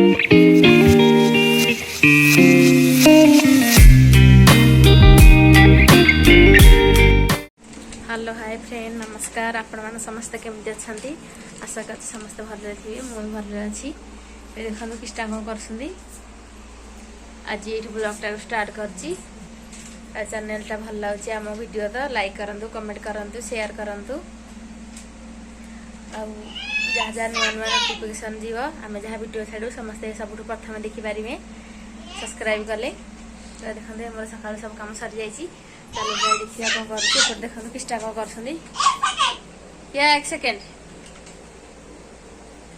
Hello hi friend नमस्कार आपण मैंने समस्ते केमती अच्छा आशा कर समस्ते भले थे मुझे भले अच्छी देखो किस्टा कौन कर आज ये ब्लॉगटा स्टार्ट कर चैनलटा भल लगे आम वीडियो तो लाइक करूँ कमेंट करूँ शेयर करूँ जहाँ जहाँ नुआ नुआ नोटिफिकेशन जीव आम जहाँ वीडियो छाड़ू समस्ते सब प्रथम देखिपारे सब्सक्राइब कले तो देखते मोर सका सब कम सरी जाइए चलो जाए देखिए कौन कर देखो किस्टा कौन कर एक सेकेंड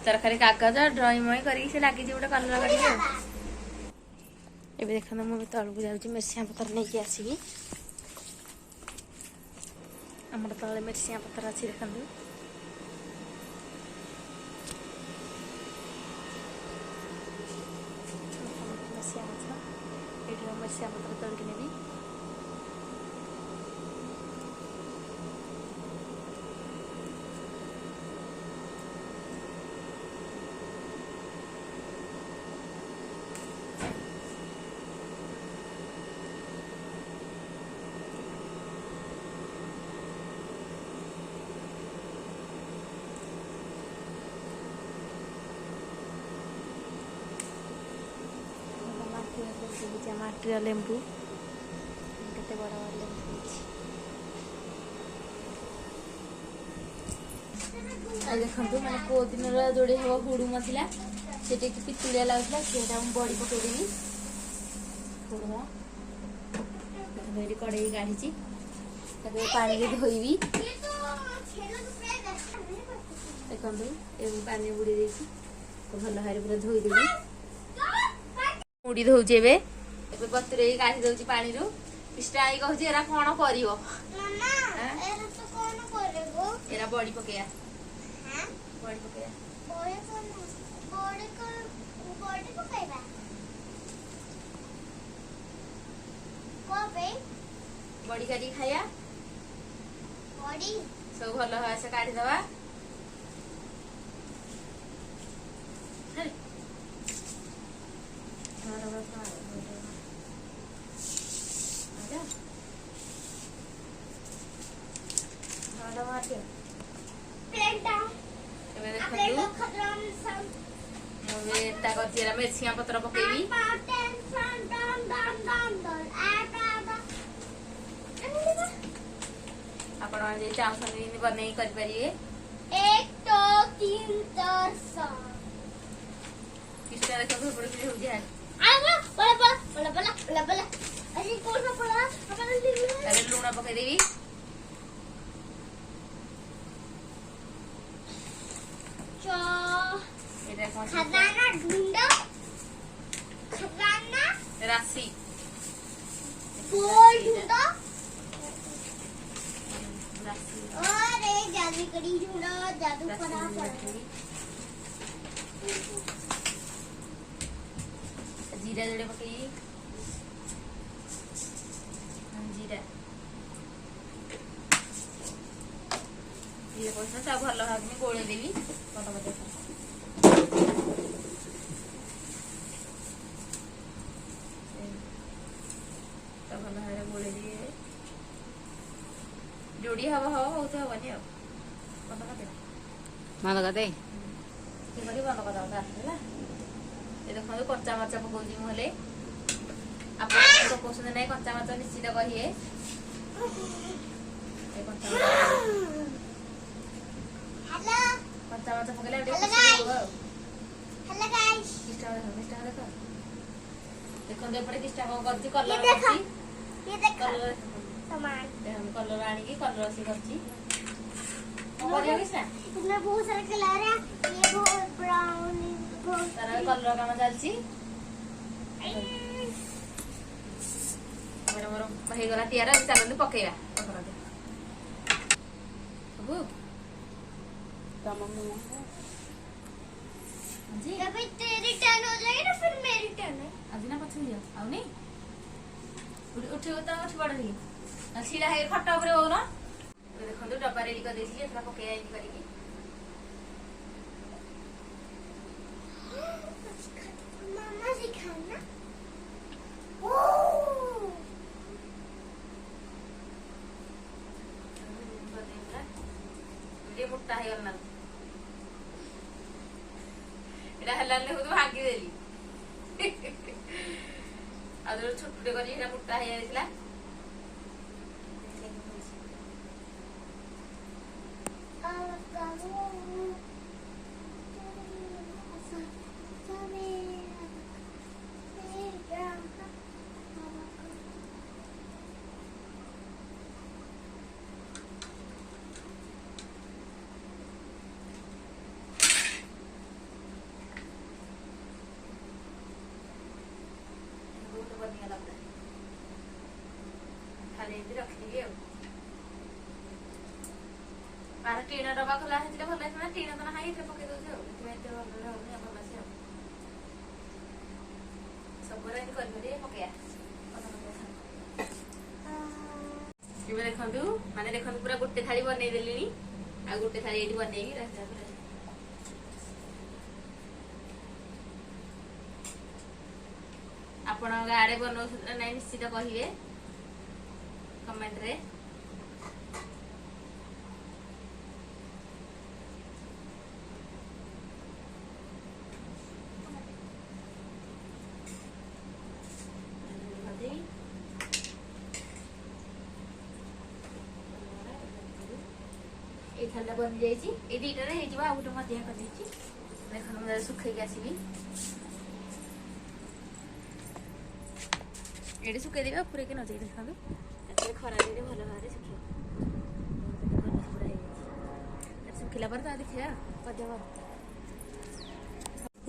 तर खाली कागज ड्रॉइंग मई कर लगी गोटे कलर कर देखो मुझे तलू जाऊँगी मिर्सिया पतर नहीं आसिकी आम तले मिर्सिया पतर अच्छी देखो मिर्सिया पतर तोड़िक नेबी माटिया लेंबू केते बड़ बड़ लेंबू देखो मैंने को दिन जोड़े हम हुड़ू नथिला से पितुड़िया लगुला से बड़ी पकईदेवी हुड़ुआ कड़े गाड़ी पानी धोबी देखो पानी बुड़ी देती भल भाई पूरा धोईदेवी मुड़ी धोचे एबे बतुरे गाड़ी दउची पानी रो स्टाई कहूची एरा कोन करिवो मामा एरा तो कोन करबो एरा बड़ी पकेया हां बड़ी पकेया बड़ी पकेबा कोबे बड़ी काटी खाया बड़ी सब भलो है से काटी दवा मिर्चिया पत्र पकेबी आपण जे चाहूँ बन करें लुण पकईदेवी राशि जादू करी जादू जीरा जोड़े पकई जीरा ये पैसा भल भाव गोल देवी जोड़ी हवा हवा हो तो हवनी बंद कर दे बंद कर दे देखो कच्चा मरचा पकाऊँ मुझे आप पकाउं ना कच्चा मरचा निश्चित कहे कच्चा मरचा पकड़े देखो एपटे किस्टा कौन कर कलर आनिकी कलर से बहुत सारा कलर है ये बहुत ब्राउन तार कलर काम चलती मोर तैयार चलते पकेगा तेरी टर्न हो जाएगी ना फिर मेरी टर्न है आज ना पछुई आउ नहीं उठ उठ बड़ सीधा है खट्टा उपरे हो ना देखो डब्बा रेडी कर देसी एथरा पके आई करी ହେଇଗଲା ନା ଏଇଟା ହେଲାନି ମୁଁ ତ ଭାଙ୍ଗିଦେଲି ଆଉ ଯୋଉ ଛୋଟଟେ କରି ସେଇଟା ମୋଟା ହେଇଯାଇଥିଲା ଖାଲି ଏମିତି ରଖିଦେବି ଆଉ ପାର ଟିଣ ଡବା ଖୋଲା ହେଇଥିଲେ ଭଲ ହେଇଥିଲା ଟିଣ ତ ନାହିଁ ଏଥିରେ ପକେଇ ଦଉଛି ଆଉ ଏଥିପାଇଁ ଏତେ ଭଲ ହଉନି ଭଲ ଅଛି ଆଉ ସବୁରେ ଏମିତି କରିକି ପକେଇବା ଏବେ ଦେଖନ୍ତୁ ମାନେ ଦେଖନ୍ତୁ ପୁରା ଗୋଟେ ଥାଳି ବନେଇ ଦେଲିଣି ଆଉ ଗୋଟେ ଥାଳି ଏଇଠି ବନେଇକି ରଖିଦେବା ଆପଣଙ୍କ ଆଡେ ବନଉଛନ୍ତି ନା ନାଇଁ ନିଶ୍ଚିତ କହିବେ କମେଣ୍ଟରେ এই ଥାଳିଟା ବନି ଯାଇଛି ଏଇ ଦିଟାରେ ହେଇଯିବ ଆଉ ଗୋଟେ ମଧିଆ କରିଦେଇଛି ଦେଖନ୍ତୁ ମୁଁ ଶୁଖେଇକି ଆସିବି ଏଠି ଶୁଖେଇଦେବି ପୁରେଇକି ନଯାଇ ଦେଖନ୍ତୁ ଏଥିରେ ଖରା ଦେଇଲେ ଭଲ ଭାବରେ ଶୁଖିବ ଶୁଖିଲା ପରେ ତା ଦେଖିବା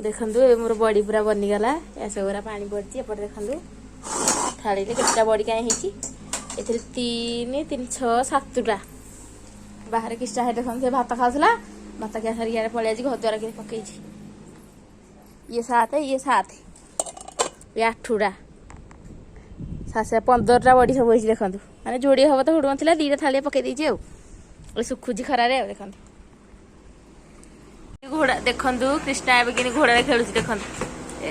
ଦେଖନ୍ତୁ ଏବେ ମୋର ବଡି ପୁରା ବନିଗଲା ଏସବୁରା ପାଣି ପଡିଛି ଏପଟେ ଦେଖନ୍ତୁ ଥାଳିରେ କେତେଟା ବଡି କାହିଁ ହେଇଛି ଏଥିରେ 3 3 6 7ଟା ବାହାରେ କିଛିଟା ହେଇ ଦେଖନ୍ତୁ ସେ ଭାତ ଖାଉଥିଲା ଭାତ ଖାଇ ସାରିକି ଇଆଡ଼େ ପଳେଇ ଆଜି ଘର ଦ୍ୱାରା କିଛି ପକେଇଛି ଇଏ 7 ଇଏ 7 ଇଏ 8ଟା 15ଟା ବଡି ସବୁ ହେଇଛି ଦେଖନ୍ତୁ ମାନେ ଯୋଡ଼ିଏ ହବ ତ ହୁଡୁ ଥିଲା 2ଟା ଥାଳିରେ ପକେଇ ଦେଇଛି ଆଉ ଶୁଖୁଛି ଖରାରେ ଆଉ ଦେଖନ୍ତୁ ଘୋଡ଼ା ଦେଖନ୍ତୁ କୃଷ୍ଣା ଏବେ କିନି ଘୋଡ଼ାରେ ଖେଳୁଛି ଦେଖନ୍ତୁ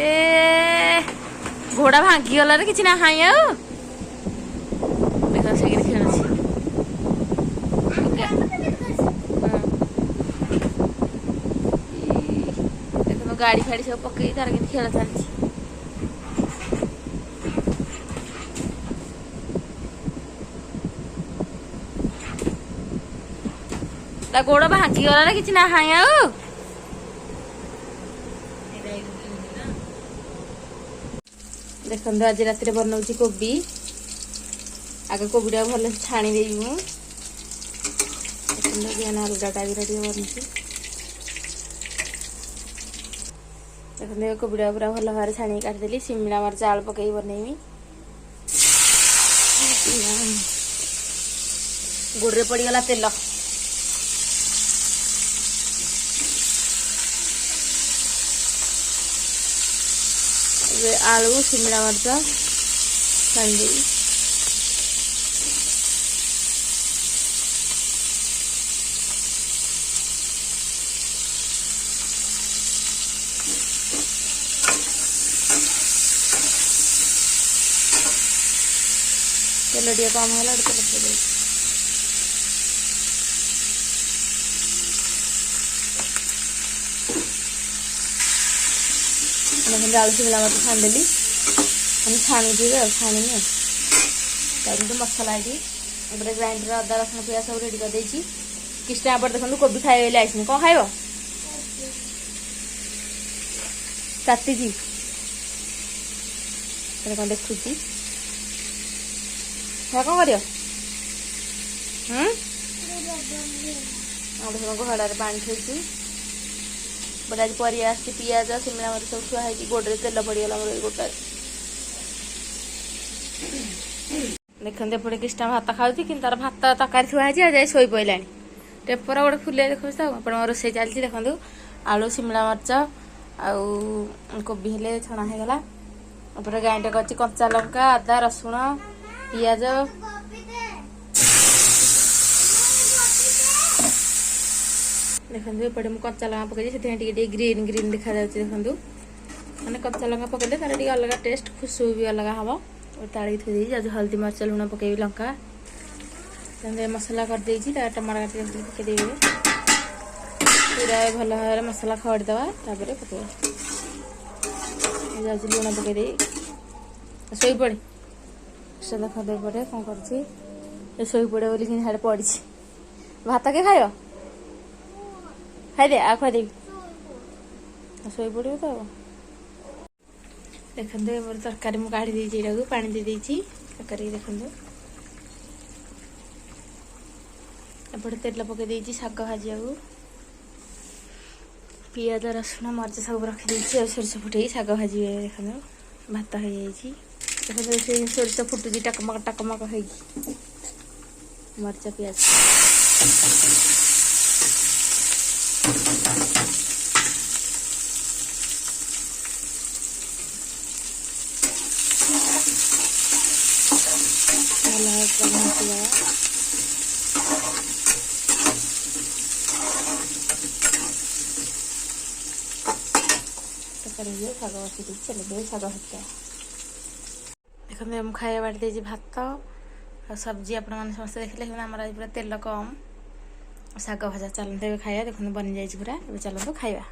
ଏ ଘୋଡ଼ା ଭାଙ୍ଗିଗଲାରେ କିଛି ନାହିଁ ଆଉ ଦେଖନ୍ତୁ ସେ କିନି ଖେଳୁଛି ଦେଖନ୍ତୁ ଗାଡ଼ି ଫାଡ଼ି ସବୁ ପକେଇ ତାର କେମିତି ଖେଳ ଚାଲିଛି ତା ଗୋଡ଼ ଭାଙ୍ଗିଗଲାରେ କିଛି ନାହିଁ ଆଉ ଦେଖନ୍ତୁ ଆଜି ରାତିରେ ବନାଉଛି କୋବି ଆଗ କୋବିଟା ଭଲ ଛାଣି ଦେବି ମୁଁ ଦେଖନ୍ତୁ ବିହାନ ଅଲଗା ଟାଇପ୍ର ଟିକେ ବନୁଛି ଦେଖନ୍ତୁ କୋବିଟା ପୁରା ଭଲ ଭାବରେ ଛାଣିକି କାଟିଦେଲି ସିମଲା ମରିଚ ଆଳୁ ପକେଇକି ବନେଇବି ଗୋଡ଼ରେ ପଡ଼ିଗଲା ତେଲ आलू शिमला मिर्च छाड़ी तेल टे कम है आलू शिमला मिर्च छाणीदेली मैंने छाणुची छाणीनी तो मसला ये ग्राइंडर अदा रसुण पियाज सब रेडी कर देती किसटा आप देखो कोबी खाए आईसी कौन खाइब काटी कौन देखुची कौन कर घड़े पानी थोड़ी बट आज पर पियाज शिमला मिर्च सब छुआ है गोड़े तेल पड़गला मोर गोटा देखते एपटे किसटा भात खाऊँ कि तार भात तरकारी थुआ है जाए शोई पड़ा टेपर गोटे फुले देखो तो आप रोसे चलती देखो आलू शिमला मिर्च आउ कोबी हेले छणा होगला ग्राइंडर कर कंचा लंका अदा रसुण पियाज देखो एपटे मुझे कच्चा लंका पकई से ग्रीन ग्रीन देखा देखो मैंने कच्चा लंका पकड़े तार अलग टेस्ट खुशबू भी अलग हम ताड़ी थी हल्दी मरच लुण पकई लंका मसला कर टमाटर काट पकईदेवी पूरा भल भाव मसला खड़ीदवा तापर पकड़ जाऊँ लुण पकईदे शोपड़े से देख देपटे कौन कर शोपड़े बोली कि पड़ी भात के खाइब खाईदे आ खुदेवी शोपड़ तो देखते तरकारी मुझे काढ़ी देती पानी दे देती तरकारी देखते एपटे तेल पकई देती शाग भाजा पियाज रसुण मरीच सब रखी सोरष फुटे शाग भाजी देखते भात हो जाए देखते सोरष फुटुची टकमक टकमक हो मरीच पियाज शाग बाटी चलो शाग भाजा देखते हम खाया बाटी देती भात और सब्जी आपण मैंने समस्त देखिले आम आज पूरा तेल कम शाग भाजा चलते खाया देखते बनी जाए पूरा चलते खाया।